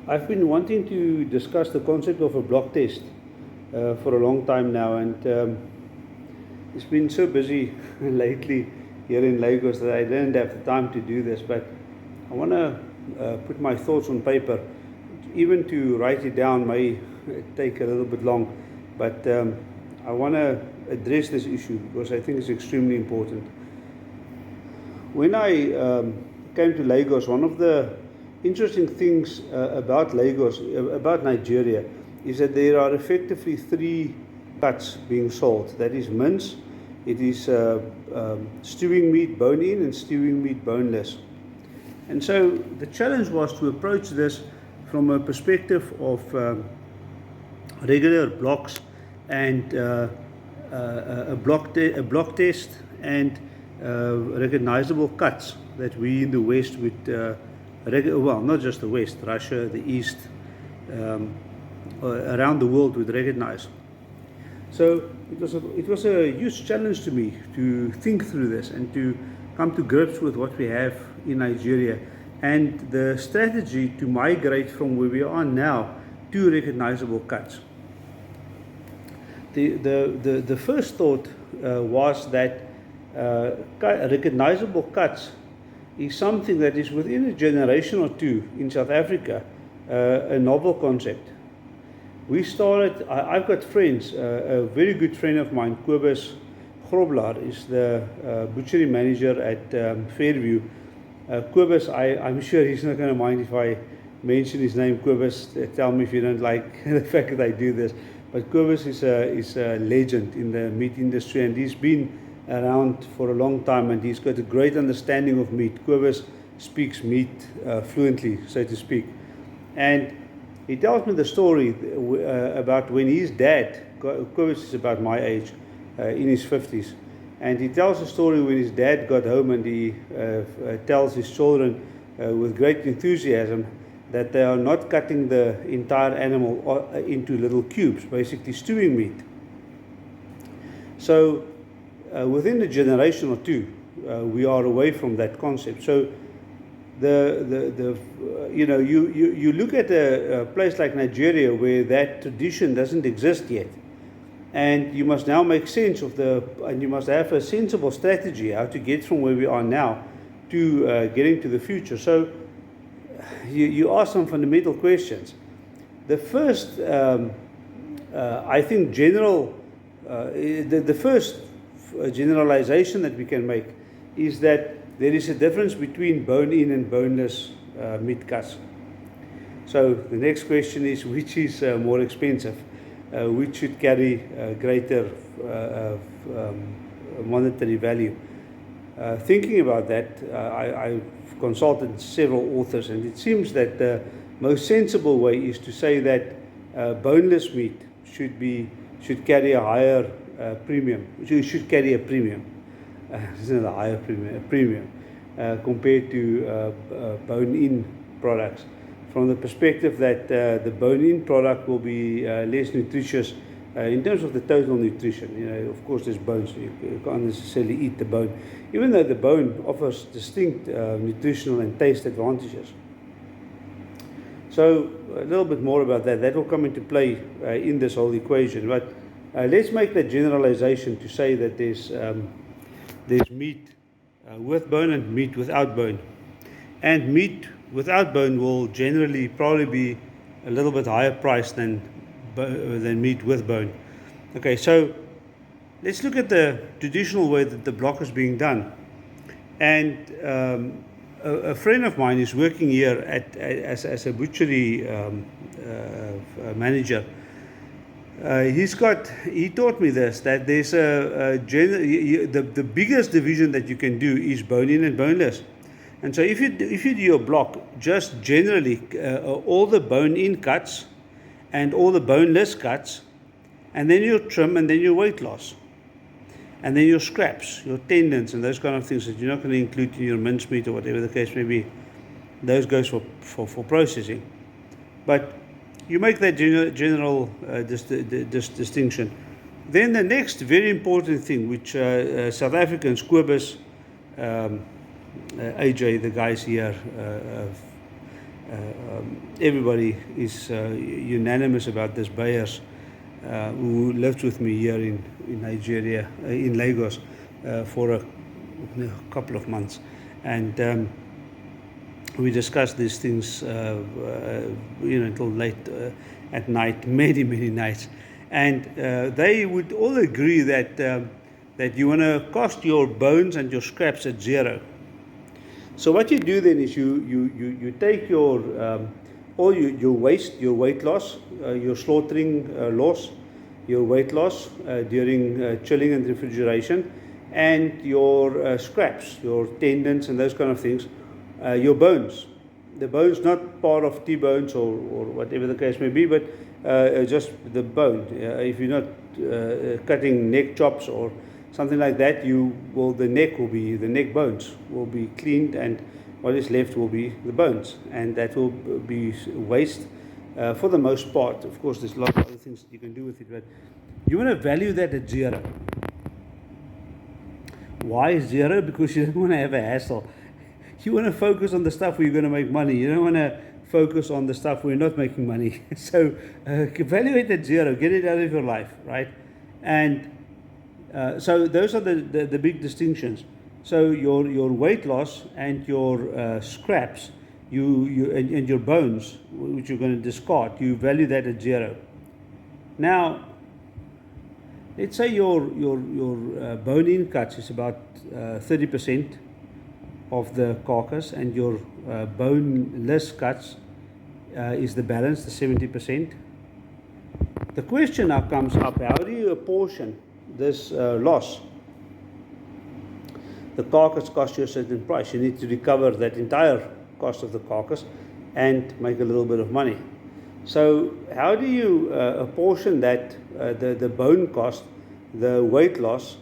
I've been wanting to discuss the concept of a block test for a long time now, and it's been so busy lately here in Lagos that I didn't have the time to do this, but I want to put my thoughts on paper. Even to write it down may take a little bit long, but I want to address this issue because I think it's extremely important. When I came to Lagos, one of the interesting things about Lagos, about Nigeria, is that there are effectively three cuts being sold. That is mince, it is stewing meat bone-in, and stewing meat boneless. And so the challenge was to approach this from a perspective of regular blocks and a block test and recognizable cuts that we in the West would, well, not just the West, Russia, the East, around the world would recognize. So it was a huge challenge to me to think through this and to come to grips with what we have in Nigeria and the strategy to migrate from where we are now to recognizable cuts. The first thought was that recognizable cuts is something that is within a generation or two in South Africa a novel concept. We started, I've got friends, a very good friend of mine, Kobus Grobler, is the butchery manager at Fairview. Kobus, I'm sure he's not going to mind if I mention his name. Kobus, tell me if you don't like the fact that I do this. But Kobus is a legend in the meat industry, and he's been around for a long time, and he's got a great understanding of meat. Kobus speaks meat fluently, so to speak. And he tells me the story about when his dad, Kobus is about my age, in his 50s, and he tells a story when his dad got home, and he tells his children with great enthusiasm that they are not cutting the entire animal into little cubes, basically stewing meat. So within a generation or two, we are away from that concept. So you look at a place like Nigeria where that tradition doesn't exist yet, and you must now make sense of and you must have a sensible strategy how to get from where we are now to getting to the future. So you ask some fundamental questions. The first, I think, the first generalization that we can make is that there is a difference between bone-in and boneless meat cuts. So the next question is, which is more expensive? Which should carry greater monetary value? Thinking about that, I've consulted several authors, and it seems that the most sensible way is to say that boneless meat should carry a higher premium. Should carry a premium. Isn't it a higher premium? A premium compared to bone-in products, from the perspective that the bone-in product will be less nutritious in terms of the total nutrition. Of course, there's bones, so you can't necessarily eat the bone, even though the bone offers distinct nutritional and taste advantages. So a little bit more about that. That will come into play in this whole equation. But let's make that generalization to say that there's meat with bone and meat without bone. And meat without bone will generally probably be a little bit higher priced than meat with bone. Okay, so let's look at the traditional way that the block is being done. And a friend of mine is working here as a butchery manager. He taught me this, that there's the biggest division that you can do is bone-in and boneless. And so if you do your block, just generally all the bone-in cuts and all the boneless cuts, and then your trim, and then your weight loss, and then your scraps, your tendons, and those kind of things that you're not going to include in your mincemeat or whatever the case may be. Those goes for processing. But you make that general distinction. Then the next very important thing, which South Africans, Kobus, AJ, the guys here, everybody is unanimous about this. Bayers, who lived with me here in Nigeria, in Lagos, for a couple of months, and we discussed these things, until late at night, many nights, and they would all agree that that you want to cost your bones and your scraps at zero. So what you do then is you take your all your waste, your weight loss, your slaughtering loss, your weight loss during chilling and refrigeration, and your scraps, your tendons and those kind of things, your bones. The bones, not part of T-bones or whatever the case may be, but just the bone. If you're not cutting neck chops or something like that, the neck bones will be cleaned, and what is left will be the bones, and that will be waste for the most part. Of course, there's a lot of other things that you can do with it, but you want to value that at zero. Why zero? Because you don't want to have a hassle. You want to focus on the stuff where you're going to make money. You don't want to focus on the stuff where you're not making money. So evaluate at zero, get it out of your life, right? And so those are the big distinctions. So your weight loss and your scraps, and your bones, which you're going to discard, you value that at zero. Now, let's say your bone-in cuts is about 30% of the carcass, and your boneless cuts is the balance, the 70%. The question now comes up: how do you apportion this loss? The carcass costs you a certain price. You need to recover that entire cost of the carcass and make a little bit of money. So how do you apportion that, the bone cost, the weight loss,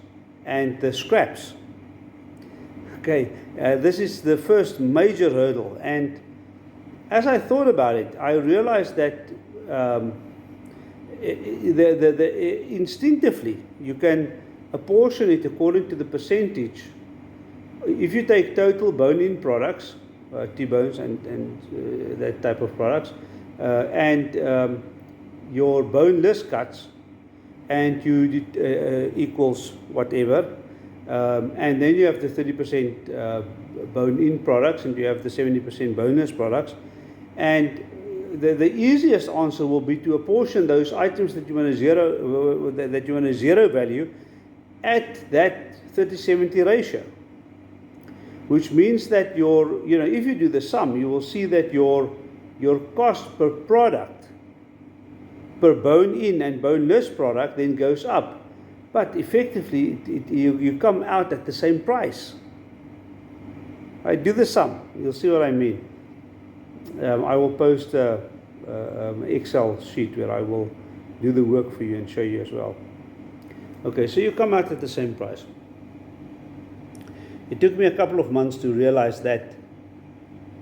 and the scraps? Okay, this is the first major hurdle, and as I thought about it, I realized that instinctively you can apportion it according to the percentage. If you take total bone-in products, T-bones and that type of products, and your boneless cuts, and you equals whatever, and then you have the 30% bone-in products, and you have the 70% boneless products, and the easiest answer will be to apportion those items that you want to zero value at that 30-70 ratio, which means that if you do the sum, you will see that your cost per product, per bone-in and boneless product, then goes up. But effectively, you come out at the same price. Right? Do the sum. You'll see what I mean. I will post an Excel sheet where I will do the work for you and show you as well. Okay, so you come out at the same price. It took me a couple of months to realize that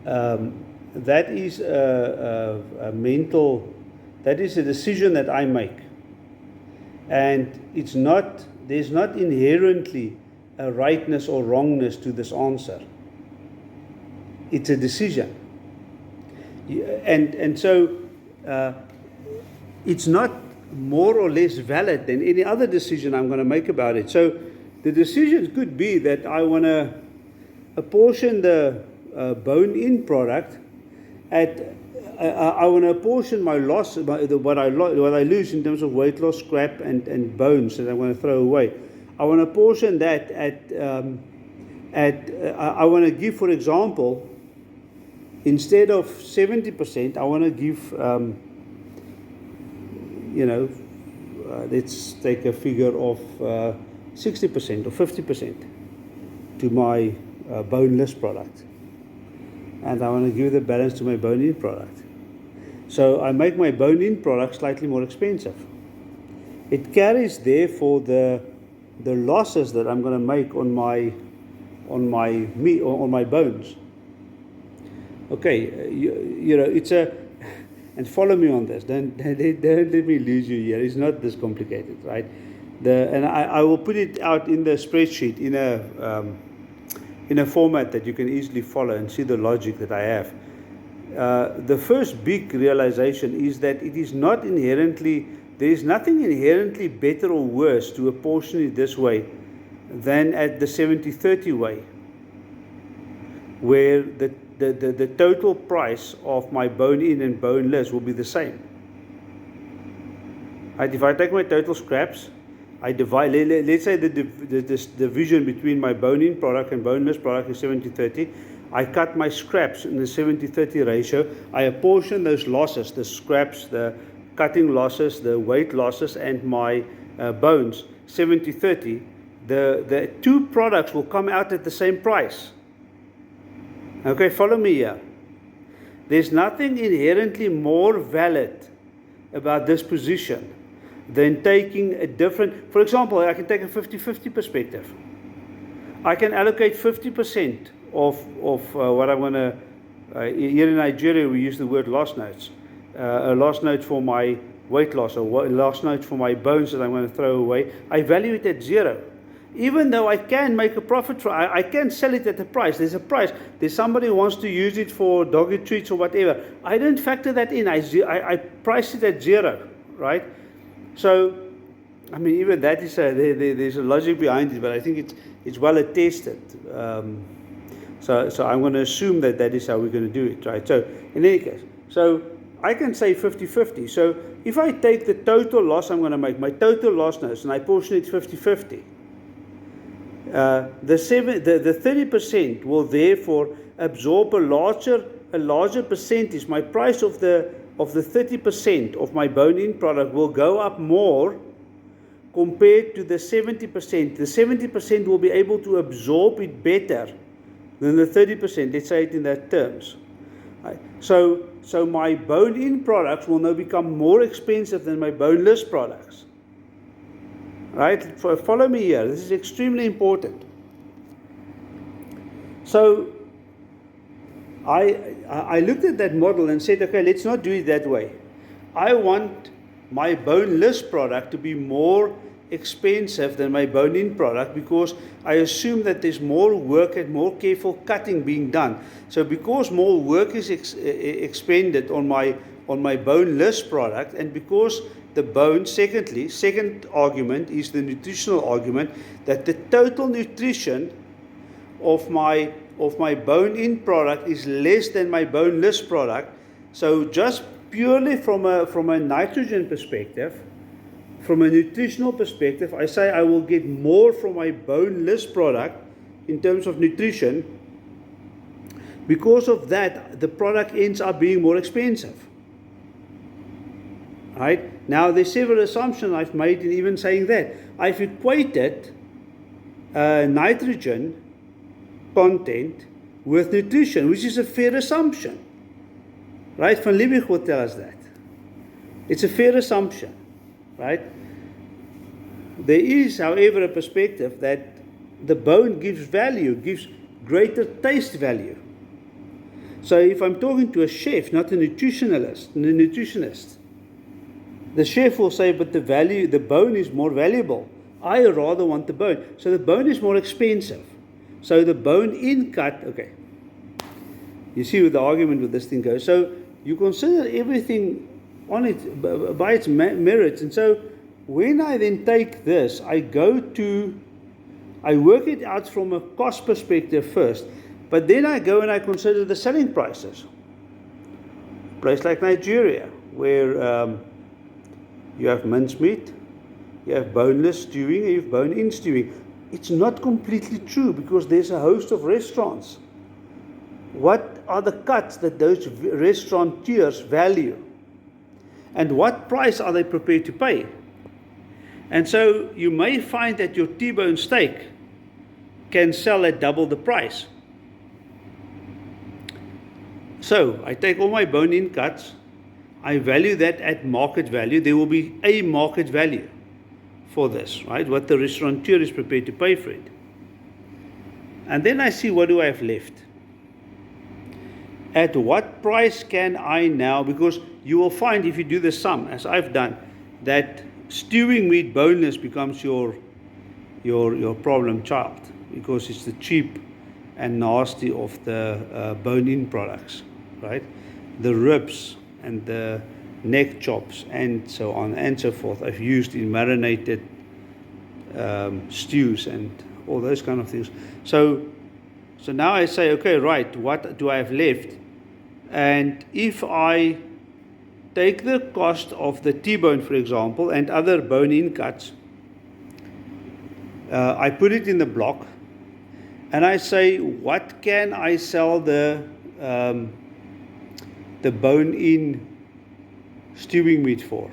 that is that is a decision that I make. And there's not inherently a rightness or wrongness to this answer. It's a decision. And so it's not more or less valid than any other decision I'm going to make about it. So the decision could be that I want to apportion the bone-in product at I want to apportion my loss, what I lose in terms of weight loss, scrap, and bones that I want to throw away. I want to apportion that I want to give, for example, instead of 70%, I want to give, let's take a figure of 60% or 50% to my boneless product. And I want to give the balance to my bone-in product. So I make my bone-in product slightly more expensive. It carries therefore the losses that I'm going to make on my meat or on my bones. Okay, it's and follow me on this. Don't let me lose you here. It's not this complicated, right? And I will put it out in the spreadsheet in a format that you can easily follow and see the logic that I have. the first big realization is that it is not inherently, there is nothing inherently better or worse to apportion it this way than at the 70-30 way, where the total price of my bone-in and boneless will be the same. Right, if I take my total scraps, I divide, let's say the division between my bone-in product and boneless product is 70-30. I cut my scraps in the 70-30 ratio. I apportion those losses, the scraps, the cutting losses, the weight losses, and my bones, 70-30. The two products will come out at the same price. Okay, follow me here. There's nothing inherently more valid about this position than taking a different, for example, I can take a 50-50 perspective. I can allocate 50% of what I'm going to, here in Nigeria we use the word loss notes. A loss note for my weight loss, or a loss note for my bones that I'm going to throw away. I value it at zero. Even though I can make a profit, I can sell it at a price. There's a price. There's somebody who wants to use it for doggy treats or whatever. I don't factor that in. I price it at zero, right? So, I mean, even that is there's a logic behind it, but I think it's well attested. So I'm going to assume that is how we're going to do it, right? So, in any case, so I can say 50-50. So if I take the total loss I'm going to make, my total loss notes, and I portion it 50-50, the 30% will therefore absorb a larger percentage. My price of the 30% of my bone-in product will go up more compared to the 70%. The 70% will be able to absorb it better than the 30%. Let's say it in that terms. Right. So my bone-in products will now become more expensive than my boneless products. Right? Follow me here. This is extremely important. So I looked at that model and said, okay, let's not do it that way. I want my boneless product to be more expensive than my bone-in product because I assume that there's more work and more careful cutting being done. So because more work is expended on my boneless product, and because the bone, second argument is the nutritional argument, that the total nutrition of my bone-in product is less than my boneless product. So just purely from a nitrogen perspective, from a nutritional perspective, I say I will get more from my boneless product in terms of nutrition. Because of that, the product ends up being more expensive. Right? Now, there's several assumptions I've made in even saying that. I've equated nitrogen content with nutrition, which is a fair assumption. Right? Van Liebig will tell us that. It's a fair assumption. Right? There is, however, a perspective that the bone gives value, gives greater taste value. So if I'm talking to a chef, not a nutritionist, the chef will say, but the bone is more valuable. I rather want the bone. So the bone is more expensive. So the bone-in cut, okay. You see where the argument with this thing goes. So you consider everything on it by its merits. And so when I then take this, I work it out from a cost perspective first. But then I go and I consider the selling prices. A place like Nigeria, where you have mincemeat, you have boneless stewing, and you have bone-in stewing. It's not completely true because there's a host of restaurants. What are the cuts that those restaurateurs value? And what price are they prepared to pay? And so you may find that your T-bone steak can sell at double the price. So I take all my bone-in cuts, I value that at market value. There will be a market value for this, right? What the restaurateur is prepared to pay for it. And then I see, what do I have left? At what price can I now, because you will find if you do the sum, as I've done, that stewing meat boneless becomes your problem child, because it's the cheap and nasty of the bone-in products, right? the ribs and the neck chops and so on and so forth I've used in marinated stews and all those kind of things. So now I say, okay, right, what do I have left? And if I take the cost of the T-bone, for example, and other bone-in cuts, I put it in the block, and I say, what can I sell the bone-in stewing meat for?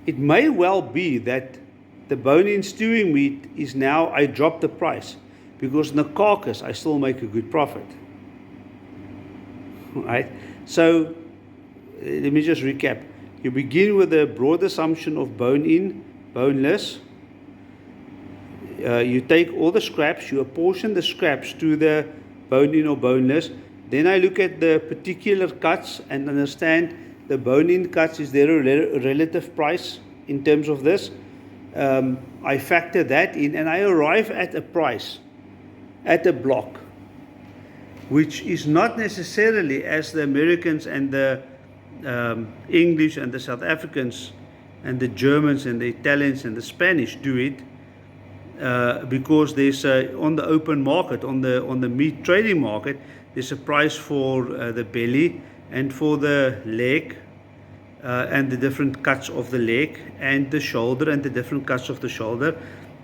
It may well be that the bone-in stewing meat is now, I drop the price, because in the carcass I still make a good profit. Right? So let me just recap. You begin with a broad assumption of bone-in, boneless. You take all the scraps, you apportion the scraps to the bone-in or boneless. Then I look at the particular cuts and understand the bone-in cuts, is there a relative price in terms of this? I factor that in and I arrive at a price, at a block, which is not necessarily as the Americans and the English and the South Africans and the Germans and the Italians and the Spanish do it, because there's on the open market, on the meat trading market, there's a price for the belly and for the leg, and the different cuts of the leg, and the shoulder and the different cuts of the shoulder.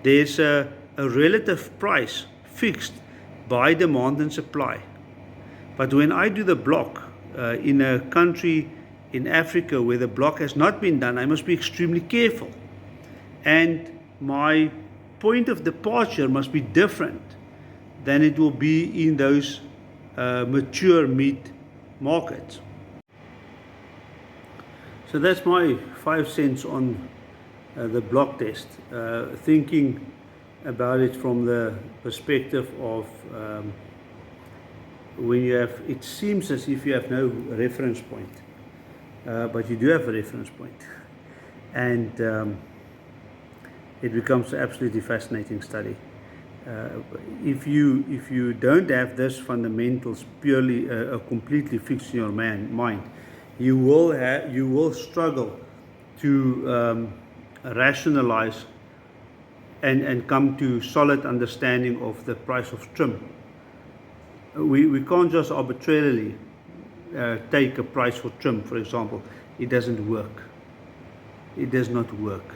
There's a relative price fixed by demand and supply. But when I do the block in a country in Africa where the block has not been done, I must be extremely careful. And my point of departure must be different than it will be in those mature meat markets. So that's my 5 cents on the block test, thinking about it from the perspective of when you have, it seems as if you have no reference point, but you do have a reference point, and it becomes an absolutely fascinating study. If you don't have this fundamentals purely completely fixed in your mind, you will struggle to rationalize and come to solid understanding of the price of trim. We can't just arbitrarily take a price for trim, for example. It doesn't work. It does not work.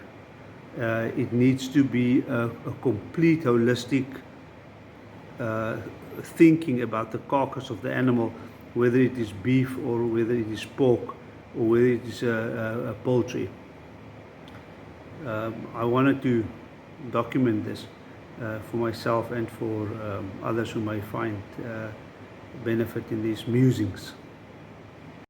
It needs to be a complete holistic thinking about the carcass of the animal, whether it is beef or whether it is pork or whether it is a poultry. I wanted to document this for myself and for others who may find benefit in these musings.